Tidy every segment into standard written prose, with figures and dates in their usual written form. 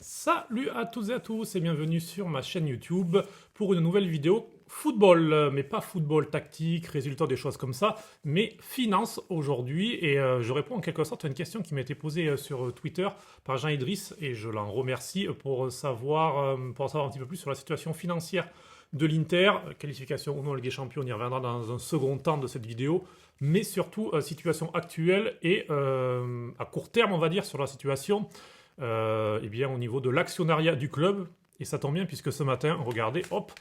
Salut à toutes et à tous et bienvenue sur ma chaîne YouTube pour une nouvelle vidéo football, mais pas football tactique, résultats, des choses comme ça, mais finance aujourd'hui. Et je réponds en quelque sorte à une question qui m'a été posée sur Twitter par Jean Idriss et je l'en remercie pour en savoir un petit peu plus sur la situation financière de l'Inter, qualification ou non Ligue des Champions, on y reviendra dans un second temps de cette vidéo, mais surtout situation actuelle et à court terme on va dire sur la situation eh bien, au niveau de l'actionnariat du club. Et ça tombe bien puisque ce matin, regardez, hop,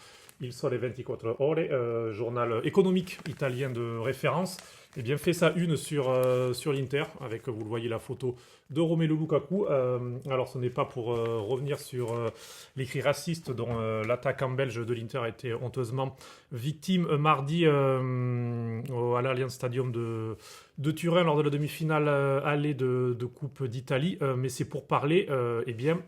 il sort les 24 Ore, journal économique italien de référence, eh bien, fait sa une sur l'Inter, avec, vous le voyez, la photo de Romelu Lukaku. Alors, ce n'est pas pour revenir sur les cris racistes dont l'attaquant belge de l'Inter a été honteusement victime mardi à l'Allianz Stadium de Turin lors de la demi-finale allée de Coupe d'Italie, mais c'est pour parler, eh bien,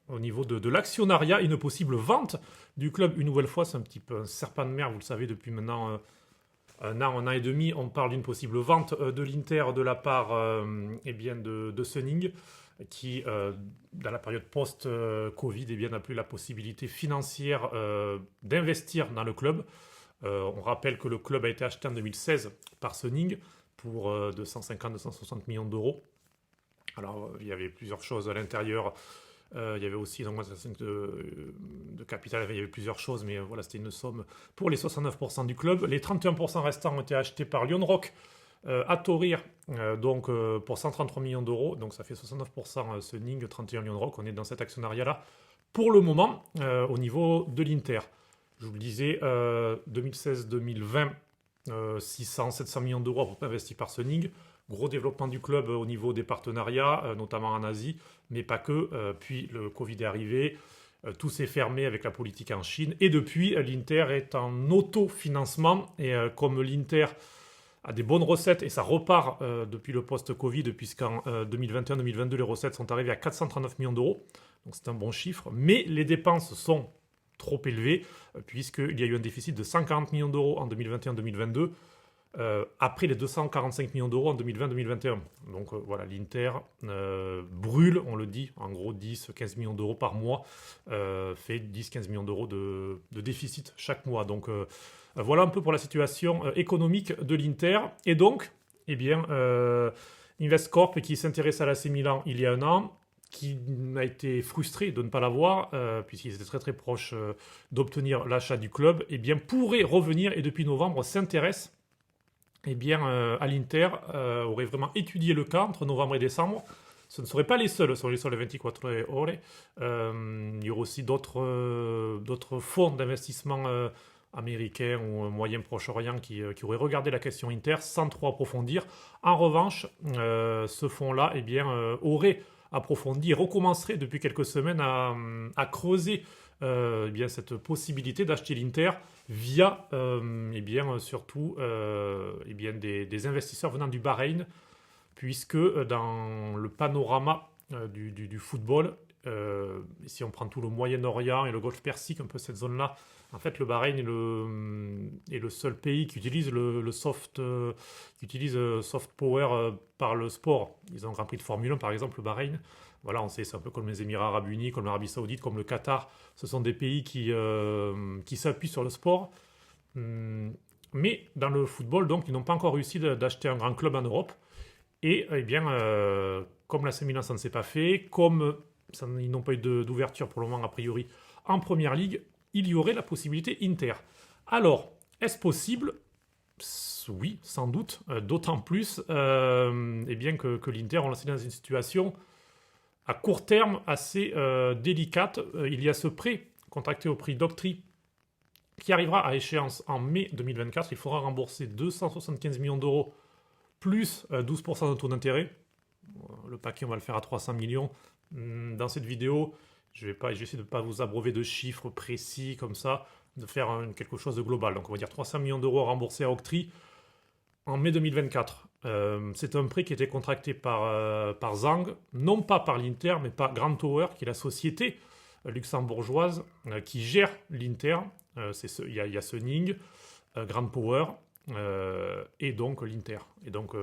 au niveau de l'actionnariat, une possible vente du club. Une nouvelle fois, c'est un petit peu un serpent de mer, vous le savez, depuis maintenant un an et demi, on parle d'une possible vente de l'Inter de la part eh bien de Suning, qui, dans la période post-Covid, eh bien, n'a plus la possibilité financière d'investir dans le club. On rappelle que le club a été acheté en 2016 par Suning pour 250-260 millions d'euros. Alors, il y avait plusieurs choses à l'intérieur. Il y avait aussi une augmentation de capital, il y avait plusieurs choses, mais voilà, c'était une somme pour les 69% du club. Les 31% restants ont été achetés par Lyon Rock à Thorir, donc pour 133 millions d'euros, donc ça fait 69% Suning, 31 Lyon Rock. On est dans cet actionnariat-là pour le moment au niveau de l'Inter. Je vous le disais, 2016-2020, 600-700 millions d'euros à peu près investis par Suning. Gros développement du club au niveau des partenariats, notamment en Asie, mais pas que. Puis le Covid est arrivé, tout s'est fermé avec la politique en Chine. Et depuis, l'Inter est en autofinancement. Et comme l'Inter a des bonnes recettes, et ça repart depuis le post-Covid, puisqu'en 2021-2022, les recettes sont arrivées à 439 millions d'euros. Donc c'est un bon chiffre. Mais les dépenses sont trop élevées, puisqu'il y a eu un déficit de 140 millions d'euros en 2021-2022. Après les 245 millions d'euros en 2020-2021. Donc voilà, l'Inter brûle, on le dit, en gros 10-15 millions d'euros par mois, fait 10-15 millions d'euros de déficit chaque mois. Donc voilà un peu pour la situation économique de l'Inter. Et donc, eh bien, Investcorp, qui s'intéresse à l'AC Milan il y a un an, qui a été frustré de ne pas l'avoir, puisqu'ils étaient très très proches d'obtenir l'achat du club, eh bien, pourrait revenir et depuis novembre s'intéresse eh bien, à l'Inter, aurait vraiment étudié le cas entre novembre et décembre. Ce ne seraient pas les seuls sur les 24 Ore. Il y aura aussi d'autres fonds d'investissement américains ou moyen Proche-Orient qui auraient regardé la question Inter sans trop approfondir. En revanche, ce fonds-là eh bien, aurait approfondi, recommencerait depuis quelques semaines à creuser eh bien, cette possibilité d'acheter l'Inter via eh bien, surtout eh bien, des investisseurs venant du Bahreïn, puisque dans le panorama du football, si on prend tout le Moyen-Orient et le Golfe Persique, un peu cette zone-là, en fait le Bahreïn est le seul pays qui utilise le soft, soft power par le sport. Ils ont un Grand Prix de Formule 1 par exemple, le Bahreïn. Voilà, on sait, c'est un peu comme les Émirats Arabes Unis, comme l'Arabie Saoudite, comme le Qatar. Ce sont des pays qui s'appuient sur le sport. Mais dans le football, donc, ils n'ont pas encore réussi d'acheter un grand club en Europe. Et eh bien, comme l'AC Milan, ça ne s'est pas fait, comme ils n'ont pas eu d'ouverture pour le moment, a priori, en Première Ligue, il y aurait la possibilité Inter. Alors, est-ce possible? Oui, sans doute, d'autant plus eh bien que l'Inter, on l'a dans une situation à court terme assez délicate. Il y a ce prêt contracté au prix d'Octree qui arrivera à échéance en mai 2024. Il faudra rembourser 275 millions d'euros plus 12% de taux d'intérêt. Le paquet, on va le faire à 300 millions. Dans cette vidéo, je vais essayer de ne pas vous abreuver de chiffres précis comme ça, de faire quelque chose de global. Donc on va dire 300 millions d'euros remboursés à Octree en mai 2024. C'est un prêt qui était contracté par Zhang, non pas par l'Inter, mais par Grand Tower, qui est la société luxembourgeoise qui gère l'Inter. Il y a Suning, Grand Power, et donc l'Inter. Et donc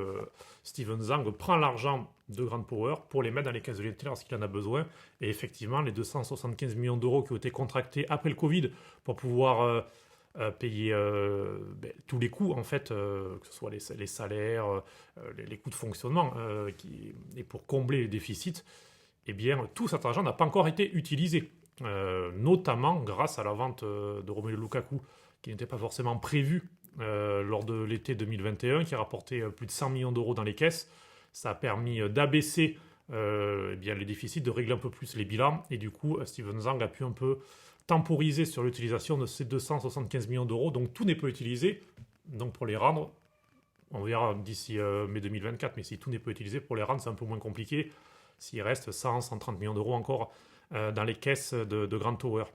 Steven Zhang prend l'argent de Grand Power pour les mettre dans les caisses de l'Inter lorsqu'il en a besoin. Et effectivement, les 275 millions d'euros qui ont été contractés après le Covid pour pouvoir payer tous les coûts, en fait, que ce soit les salaires, les coûts de fonctionnement, et pour combler les déficits, eh bien, tout cet argent n'a pas encore été utilisé, notamment grâce à la vente de Romelu Lukaku, qui n'était pas forcément prévue lors de l'été 2021, qui a rapporté plus de 100 millions d'euros dans les caisses. Ça a permis d'abaisser eh bien, les déficits, de régler un peu plus les bilans, et du coup, Steven Zhang a pu un peu temporiser sur l'utilisation de ces 275 millions d'euros, donc tout n'est pas utilisé, donc pour les rendre, on verra d'ici mai 2024, mais si tout n'est pas utilisé, pour les rendre c'est un peu moins compliqué, s'il reste 100-130 millions d'euros encore dans les caisses de Grand Tower.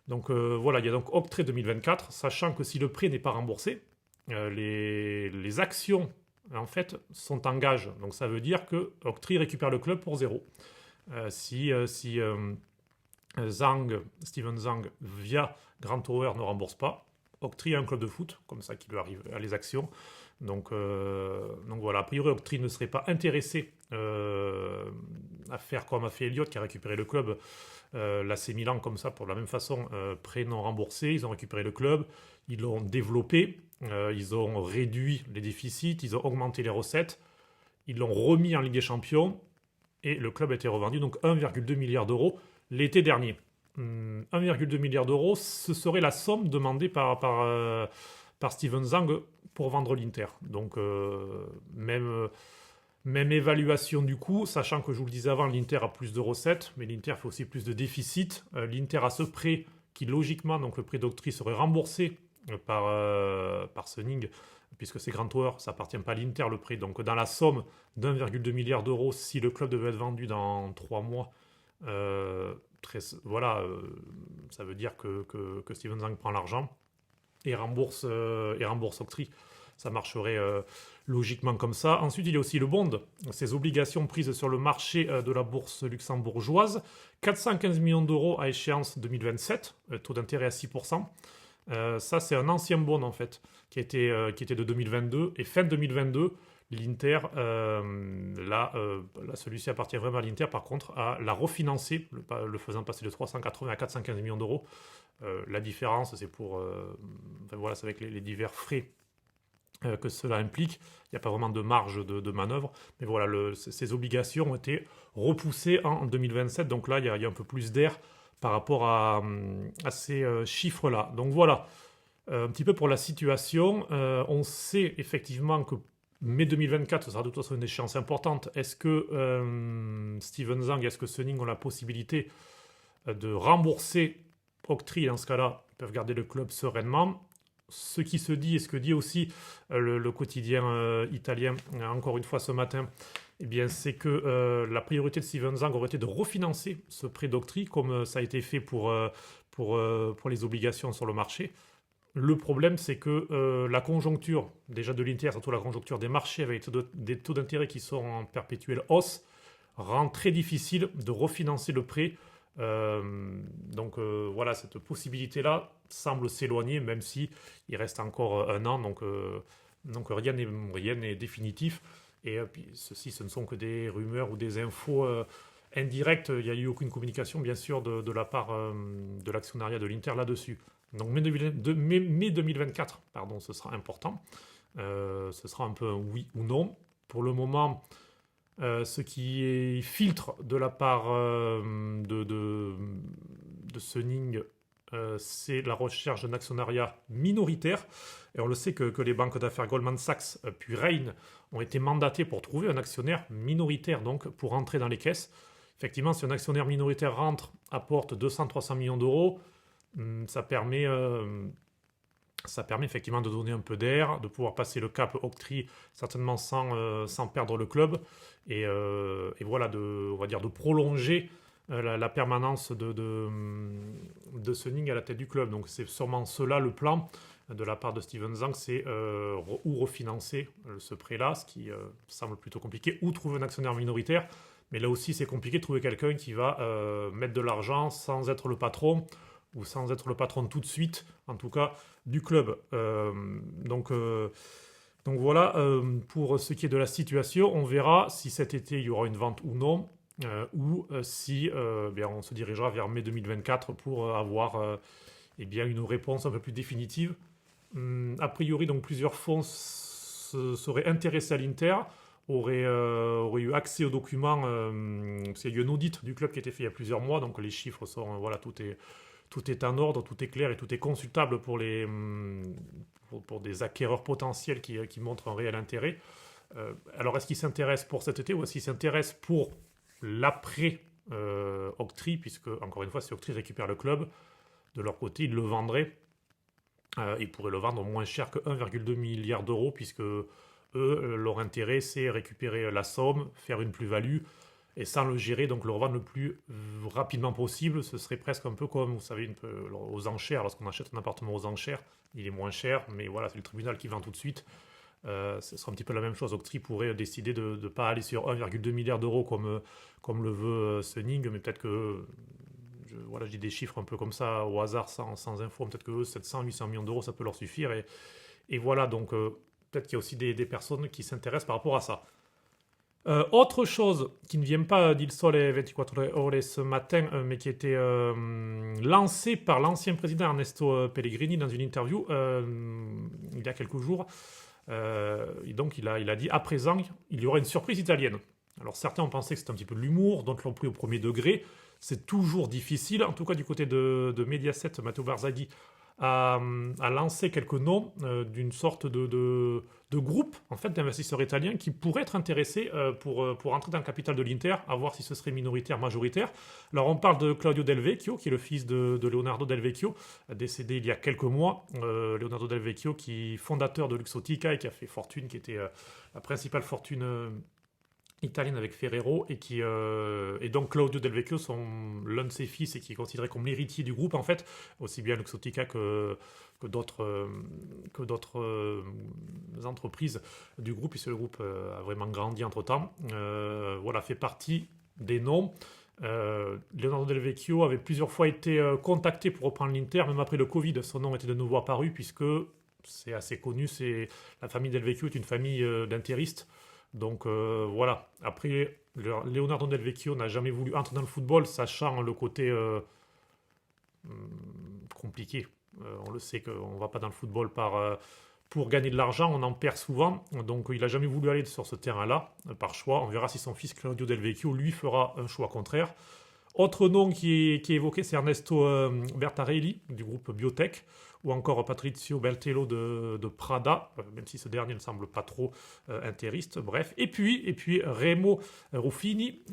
Donc voilà, il y a donc octroi 2024, sachant que si le prêt n'est pas remboursé, les actions en fait sont en gage, donc ça veut dire que octroi récupère le club pour zéro. Si Steven Zhang via Grand Tower ne rembourse pas, octroi a un club de foot, comme ça qui lui arrive à les actions. Donc voilà, a priori octroi ne serait pas intéressé à faire comme a fait Elliott qui a récupéré le club, l'AC Milan comme ça pour la même façon, prêt non remboursé, ils ont récupéré le club, ils l'ont développé, ils ont réduit les déficits, ils ont augmenté les recettes, ils l'ont remis en Ligue des Champions et le club a été revendu donc 1,2 milliard d'euros l'été dernier. 1,2 milliard d'euros, ce serait la somme demandée par Steven Zhang pour vendre l'Inter. Donc même évaluation du coût, sachant que je vous le disais avant, l'Inter a plus de recettes, mais l'Inter fait aussi plus de déficits. L'Inter a ce prêt qui logiquement, donc le prêt d'octroi serait remboursé par Suning, puisque c'est Grand Tower, ça appartient pas à l'Inter le prêt. Donc dans la somme d'1,2 milliard d'euros, si le club devait être vendu dans 3 mois, voilà, ça veut dire que Steven Zhang prend l'argent et rembourse octroi. Ça marcherait logiquement comme ça. Ensuite, il y a aussi le bond, ces obligations prises sur le marché de la bourse luxembourgeoise. 415 millions d'euros à échéance 2027, taux d'intérêt à 6%. Ça, c'est un ancien bond, en fait, qui était de 2022. Et fin 2022, l'Inter, là, celui-ci appartient vraiment à l'Inter, par contre, l'a refinancé, le faisant passer de 380 à 415 millions d'euros. La différence, c'est voilà, c'est avec les divers frais que cela implique. Il n'y a pas vraiment de marge de manœuvre. Mais voilà, ces obligations ont été repoussées en 2027. Donc là, il y a un peu plus d'air par rapport à ces chiffres-là. Donc voilà, un petit peu pour la situation. On sait effectivement que mai 2024, ce sera de toute façon une échéance importante. Est-ce que Steven Zhang, est-ce que Suning ont la possibilité de rembourser octroi? Dans ce cas-là, ils peuvent garder le club sereinement. Ce qui se dit et ce que dit aussi le quotidien italien, encore une fois ce matin, eh bien, c'est que la priorité de Steven Zhang aurait été de refinancer ce prêt d'octroi comme ça a été fait pour les obligations sur le marché. Le problème, c'est que la conjoncture, déjà de l'Inter, surtout la conjoncture des marchés avec des taux d'intérêt qui sont en perpétuelle hausse, rend très difficile de refinancer le prêt. Donc voilà, cette possibilité-là semble s'éloigner, même si il reste encore un an, donc rien n'est définitif. Et puis ceci, ce ne sont que des rumeurs ou des infos indirectes. Il n'y a eu aucune communication, bien sûr, de la part de l'actionnariat de l'Inter là-dessus. Donc mai 2024, pardon, ce sera important. Ce sera un peu un oui ou non. Pour le moment, ce qui filtre de la part de Suning, c'est la recherche d'un actionnariat minoritaire. Et on le sait que les banques d'affaires Goldman Sachs puis Rain ont été mandatées pour trouver un actionnaire minoritaire, donc pour rentrer dans les caisses. Effectivement, si un actionnaire minoritaire rentre, apporte 200-300 millions d'euros, ça permet effectivement de donner un peu d'air, de pouvoir passer le cap octroi certainement sans perdre le club et voilà, on va dire de prolonger la permanence de Suning à la tête du club. Donc c'est sûrement cela le plan de la part de Steven Zhang, c'est ou refinancer ce prêt-là, ce qui semble plutôt compliqué, ou trouver un actionnaire minoritaire. Mais là aussi, c'est compliqué de trouver quelqu'un qui va mettre de l'argent sans être le patron, ou sans être le patron tout de suite, en tout cas, du club. Donc voilà, pour ce qui est de la situation, on verra si cet été il y aura une vente ou non, ou si bien, on se dirigera vers mai 2024 pour avoir eh bien, une réponse un peu plus définitive. A priori, donc plusieurs fonds seraient intéressés à l'Inter, auraient eu accès aux documents, parce qu'il y a eu un audit du club qui a été fait il y a plusieurs mois, donc les chiffres sont, voilà, tout est en ordre, tout est clair et tout est consultable pour des acquéreurs potentiels qui montrent un réel intérêt. Alors, est-ce qu'ils s'intéressent pour cet été ou est-ce qu'ils s'intéressent pour l'après Octree, puisque, encore une fois, si Octree récupère le club, de leur côté, ils le vendraient. Ils pourraient le vendre moins cher que 1,2 milliard d'euros, puisque eux, leur intérêt, c'est récupérer la somme, faire une plus-value, et sans le gérer, donc le revendre le plus rapidement possible. Ce serait presque un peu comme, vous savez, aux enchères, lorsqu'on achète un appartement aux enchères, il est moins cher, mais voilà, c'est le tribunal qui vend tout de suite. Ce sera un petit peu la même chose. Octree pourrait décider de ne pas aller sur 1,2 milliard d'euros comme le veut Suning, mais peut-être que, voilà, je dis des chiffres un peu comme ça au hasard, sans info, peut-être que 700, 800 millions d'euros, ça peut leur suffire. Et voilà, donc peut-être qu'il y a aussi des personnes qui s'intéressent par rapport à ça. Autre chose qui ne vient pas d'Il Sole 24 Ore ce matin, mais qui a été lancé par l'ancien président Ernesto Pellegrini dans une interview il y a quelques jours. Et donc il a dit à présent, il y aura une surprise italienne. Alors certains ont pensé que c'était un petit peu de l'humour, d'autres l'ont pris au premier degré. C'est toujours difficile, en tout cas du côté de Mediaset, Matteo Barzagli a lancé quelques noms d'une sorte de groupe en fait, d'investisseurs italiens qui pourraient être intéressés pour entrer dans le capital de l'Inter, à voir si ce serait minoritaire, majoritaire. Alors on parle de Claudio Del Vecchio, qui est le fils de Leonardo Del Vecchio, décédé il y a quelques mois. Leonardo Del Vecchio, qui est fondateur de Luxottica et qui a fait fortune, qui était la principale fortune italienne avec Ferrero, et donc Claudio Del Vecchio sont l'un de ses fils et qui est considéré comme l'héritier du groupe en fait, aussi bien Luxottica que d'autres entreprises du groupe, puisque le groupe a vraiment grandi entre temps. Voilà, fait partie des noms. Leonardo Del Vecchio avait plusieurs fois été contacté pour reprendre l'Inter, même après le Covid, son nom était de nouveau apparu, puisque c'est assez connu, la famille Del Vecchio est une famille d'interistes. Donc voilà, après Leonardo Del Vecchio n'a jamais voulu entrer dans le football, sachant le côté compliqué. On le sait qu'on ne va pas dans le football pour gagner de l'argent, on en perd souvent. Donc il n'a jamais voulu aller sur ce terrain-là, par choix. On verra si son fils Claudio Del Vecchio, lui, fera un choix contraire. Autre nom qui est évoqué, c'est Ernesto Bertarelli, du groupe Biotech, ou encore Patrizio Bertello de Prada, même si ce dernier ne semble pas trop interiste, bref. Et puis Remo Ruffini,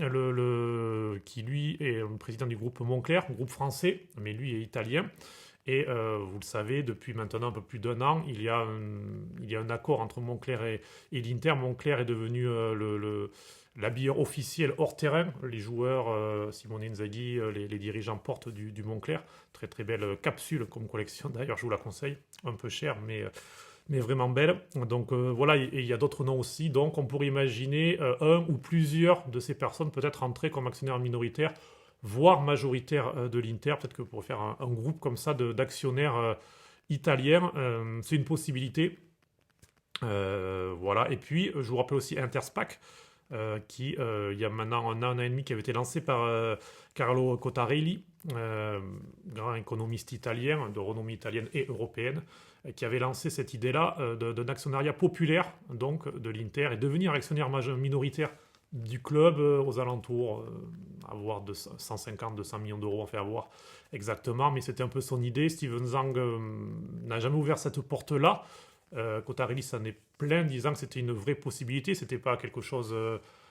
qui lui est président du groupe Moncler, groupe français, mais lui est italien. Et vous le savez, depuis maintenant un peu plus d'un an, il y a un accord entre Moncler et l'Inter. Moncler est devenu l'habilleur officiel hors terrain. Les joueurs, Simone Inzaghi, les dirigeants portent du Moncler. Très très belle capsule comme collection, d'ailleurs je vous la conseille. Un peu cher, mais vraiment belle. Donc voilà, et il y a d'autres noms aussi. Donc on pourrait imaginer un ou plusieurs de ces personnes peut-être entrer comme actionnaires minoritaires, voire majoritaires de l'Inter. Peut-être que pour faire un groupe comme ça d'actionnaires italiens, c'est une possibilité. Voilà, et puis je vous rappelle aussi Interspac, qui, il y a maintenant un an et demi, qui avait été lancé par Carlo Cottarelli, grand économiste italien, de renommée italienne et européenne, qui avait lancé cette idée-là d'un actionnariat populaire, donc de l'Inter, et devenir actionnaire minoritaire du club aux alentours, avoir de 150-200 millions d'euros, enfin à voir exactement, mais c'était un peu son idée. Steven Zhang n'a jamais ouvert cette porte-là. Cottarelli s'en est plaint, disant que c'était une vraie possibilité, c'était pas quelque chose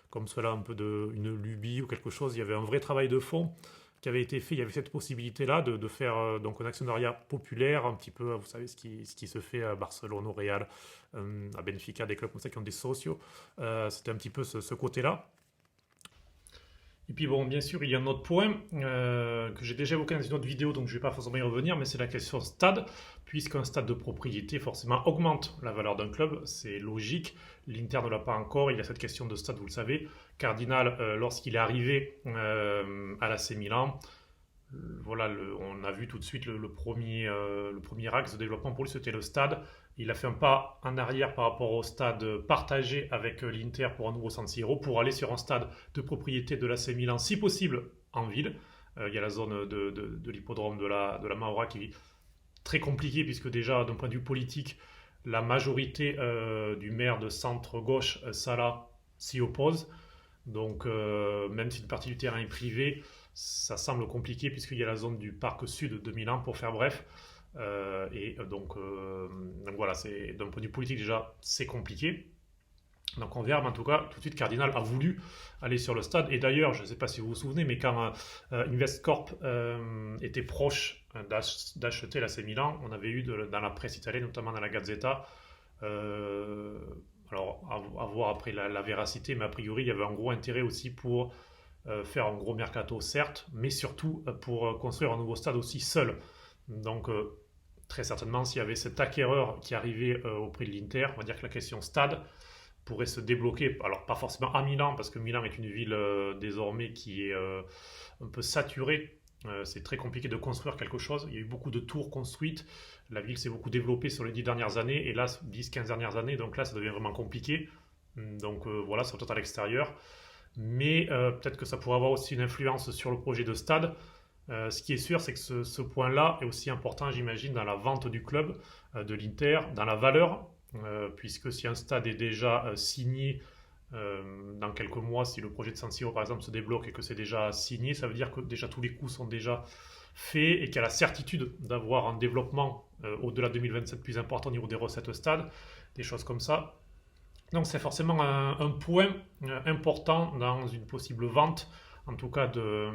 comme cela, un peu une lubie ou quelque chose. Il y avait un vrai travail de fond qui avait été fait. Il y avait cette possibilité-là de faire donc un actionnariat populaire, un petit peu, vous savez, ce qui se fait à Barcelone, au Real, à Benfica, des clubs comme ça qui ont des socios. C'était un petit peu ce côté-là. Et puis bon, bien sûr, il y a un autre point que j'ai déjà évoqué dans une autre vidéo, donc je ne vais pas forcément y revenir, mais c'est la question stade, puisqu'un stade de propriété forcément augmente la valeur d'un club, c'est logique. L'Inter ne l'a pas encore, il y a cette question de stade, vous le savez. Cardinal, lorsqu'il est arrivé à l'AC Milan, voilà, on a vu tout de suite le premier axe de développement pour lui, c'était le stade. Il a fait un pas en arrière par rapport au stade partagé avec l'Inter pour un nouveau San Siro, pour aller sur un stade de propriété de l'AC Milan, si possible en ville. Il y a la zone de l'hippodrome de la Maura qui est très compliquée, puisque déjà, d'un point de vue politique, la majorité du maire de centre-gauche, Salah, s'y oppose. Donc, même si une partie du terrain est privée, ça semble compliqué puisqu'il y a la zone du parc sud de Milan, pour faire bref. Donc voilà, d'un point de vue politique déjà, c'est compliqué. Donc on verra, mais en tout cas, tout de suite, Cardinal a voulu aller sur le stade. Et d'ailleurs, je ne sais pas si vous vous souvenez, mais quand Investcorp était proche d'acheter l'AC Milan, on avait eu dans la presse italienne, notamment dans la Gazzetta, euh, alors à voir après la véracité, mais a priori, il y avait un gros intérêt aussi pour faire un gros mercato, certes, mais surtout pour construire un nouveau stade aussi seul. Donc très certainement, s'il y avait cet acquéreur qui arrivait auprès de l'Inter, on va dire que la question stade pourrait se débloquer. Alors pas forcément à Milan, parce que Milan est une ville désormais qui est un peu saturée. C'est très compliqué de construire quelque chose. Il y a eu beaucoup de tours construites. La ville s'est beaucoup développée sur les 10 dernières années, et là, 10-15 dernières années, donc là, ça devient vraiment compliqué. Donc voilà, c'est peut-être à l'extérieur. Mais peut-être que ça pourrait avoir aussi une influence sur le projet de stade. Ce qui est sûr, c'est que ce point-là est aussi important, j'imagine, dans la vente du club, de l'Inter, dans la valeur, puisque si un stade est déjà signé dans quelques mois, si le projet de San Siro par exemple se débloque et que c'est déjà signé, ça veut dire que déjà tous les coûts sont déjà faits et qu'il y a la certitude d'avoir un développement au-delà de 2027 plus important au niveau des recettes stade, des choses comme ça. Donc c'est forcément un point important dans une possible vente, en tout cas de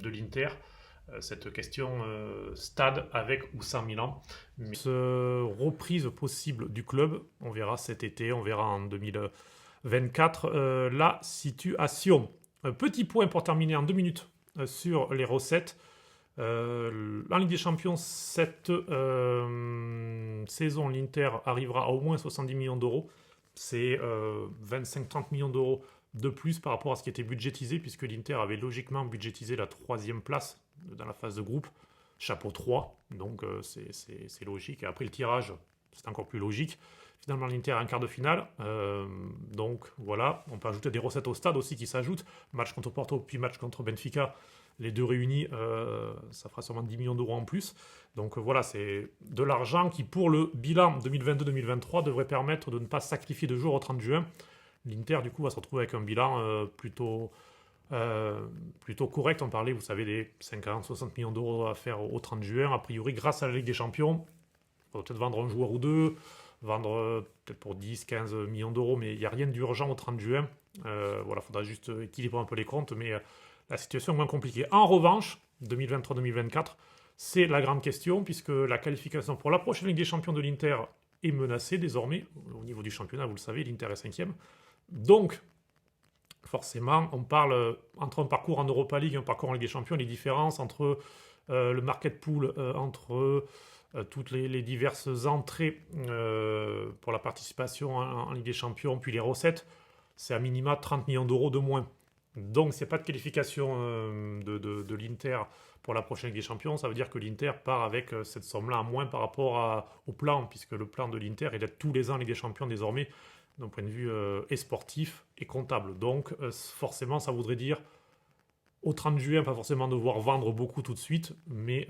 l'Inter, cette question stade avec ou sans Milan. Mais reprise possible du club, on verra cet été, on verra en 2024 la situation. Un petit point pour terminer en 2 minutes sur les recettes. En Ligue des Champions, cette saison, l'Inter arrivera à au moins 70 millions d'euros. C'est 25-30 millions d'euros de plus par rapport à ce qui était budgétisé, puisque l'Inter avait logiquement budgétisé la 3e place dans la phase de groupe, chapeau 3, donc c'est logique. Et après le tirage, c'est encore plus logique. Finalement, l'Inter a un quart de finale, donc voilà, on peut ajouter des recettes au stade aussi qui s'ajoutent. Match contre Porto, puis match contre Benfica, les deux réunis, ça fera sûrement 10 millions d'euros en plus. Donc voilà, c'est de l'argent qui, pour le bilan 2022-2023, devrait permettre de ne pas sacrifier de jour au 30 juin. L'Inter, du coup, va se retrouver avec un bilan plutôt correct. On parlait, vous savez, des 50-60 millions d'euros à faire au 30 juin. A priori, grâce à la Ligue des Champions, on va peut-être vendre un joueur ou deux, vendre peut-être pour 10-15 millions d'euros, mais il n'y a rien d'urgent au 30 juin. Voilà, il faudra juste équilibrer un peu les comptes, mais la situation est moins compliquée. En revanche, 2023-2024, c'est la grande question, puisque la qualification pour la prochaine Ligue des Champions de l'Inter est menacée désormais. Au niveau du championnat, vous le savez, l'Inter est 5e. Donc, forcément, on parle entre un parcours en Europa League et un parcours en Ligue des Champions, les différences entre le market pool, entre toutes les diverses entrées pour la participation en Ligue des Champions, puis les recettes, c'est à minima 30 millions d'euros de moins. Donc, s'il n'y a pas de qualification de l'Inter pour la prochaine Ligue des Champions, ça veut dire que l'Inter part avec cette somme-là en moins par rapport au plan, puisque le plan de l'Inter est d'être tous les ans en Ligue des Champions désormais, d'un point de vue et sportif et comptable. Donc, forcément, ça voudrait dire au 30 juin, pas forcément devoir vendre beaucoup tout de suite, mais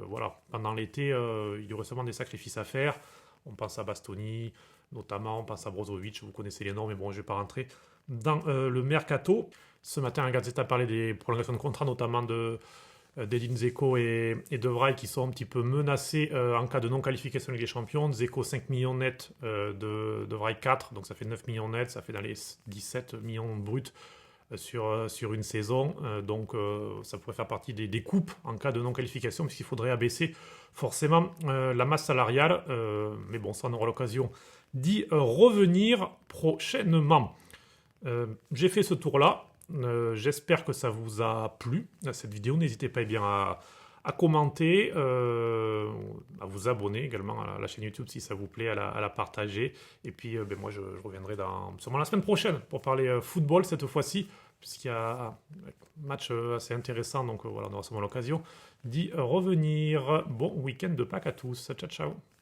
voilà, pendant l'été, il y aurait sûrement des sacrifices à faire. On pense à Bastoni, notamment, on pense à Brozovic, vous connaissez les noms, mais bon, je ne vais pas rentrer dans le mercato. Ce matin, la Gazzetta parlait des prolongations de contrat, notamment d'Edin Dzeko et de Vrij, qui sont un petit peu menacés en cas de non-qualification Ligue des Champions. Dzeko 5 millions nets, de Vrij 4, donc ça fait 9 millions nets, ça fait dans les 17 millions bruts sur une saison. Donc ça pourrait faire partie des coupes en cas de non-qualification, puisqu'il faudrait abaisser forcément la masse salariale. Mais bon, ça on aura l'occasion d'y revenir prochainement. J'ai fait ce tour-là. J'espère que ça vous a plu, cette vidéo. N'hésitez pas à à commenter, à vous abonner également à la chaîne YouTube si ça vous plaît, à la partager. Et puis moi je reviendrai sûrement la semaine prochaine pour parler football cette fois-ci, puisqu'il y a un match assez intéressant, donc voilà, on aura sûrement l'occasion d'y revenir. Bon week-end de Pâques à tous, ciao ciao.